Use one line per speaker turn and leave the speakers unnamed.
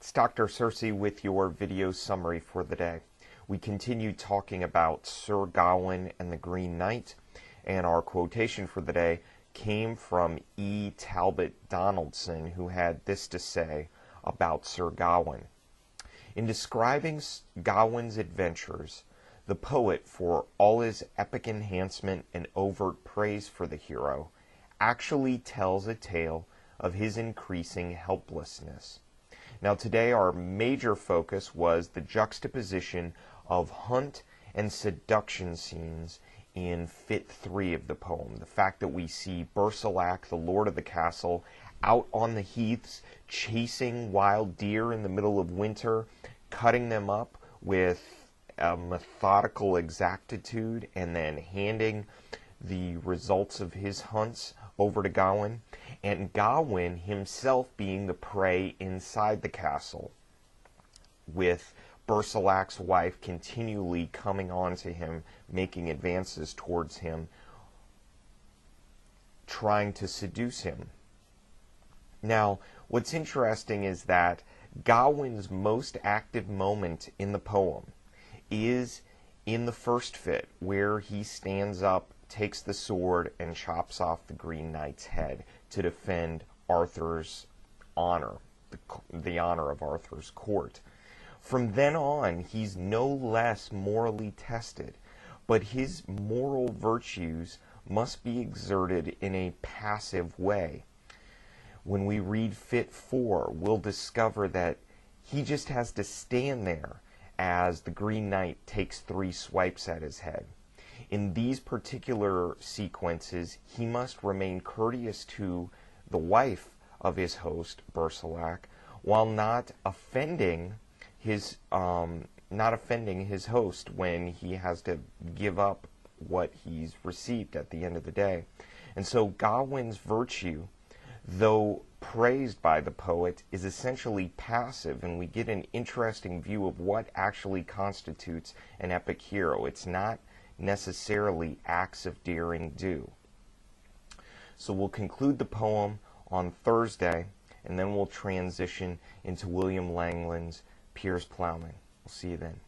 It's Dr. Searcy with your video summary for the day. We continue talking about Sir Gawain and the Green Knight, and our quotation for the day came from E. Talbot Donaldson, who had this to say about Sir Gawain. In describing Gawain's adventures, the poet, for all his epic enhancement and overt praise for the hero, actually tells a tale of his increasing helplessness. Now today our major focus was the juxtaposition of hunt and seduction scenes in Fit 3 of the poem. The fact that we see Bersilac, the lord of the castle, out on the heaths chasing wild deer in the middle of winter, cutting them up with a methodical exactitude, and then handing the results of his hunts over to Gawain, and Gawain himself being the prey inside the castle, with Bersilac's wife continually coming on to him, making advances towards him, trying to seduce him. Now, what's interesting is that Gawain's most active moment in the poem is in the first fit, where he stands up, takes the sword, and chops off the Green Knight's head to defend Arthur's honor, the honor of Arthur's court. From then on, he's no less morally tested, but his moral virtues must be exerted in a passive way. When we read Fit 4, we'll discover that he just has to stand there as the Green Knight takes 3 swipes at his head. In these particular sequences, he must remain courteous to the wife of his host, Bersilac, while not offending his host when he has to give up what he's received at the end of the day. And so Gawain's virtue, though praised by the poet, is essentially passive, and we get an interesting view of what actually constitutes an epic hero. It's not necessarily acts of daring do. So we'll conclude the poem on Thursday, and then we'll transition into William Langland's Piers Plowman. We'll see you then.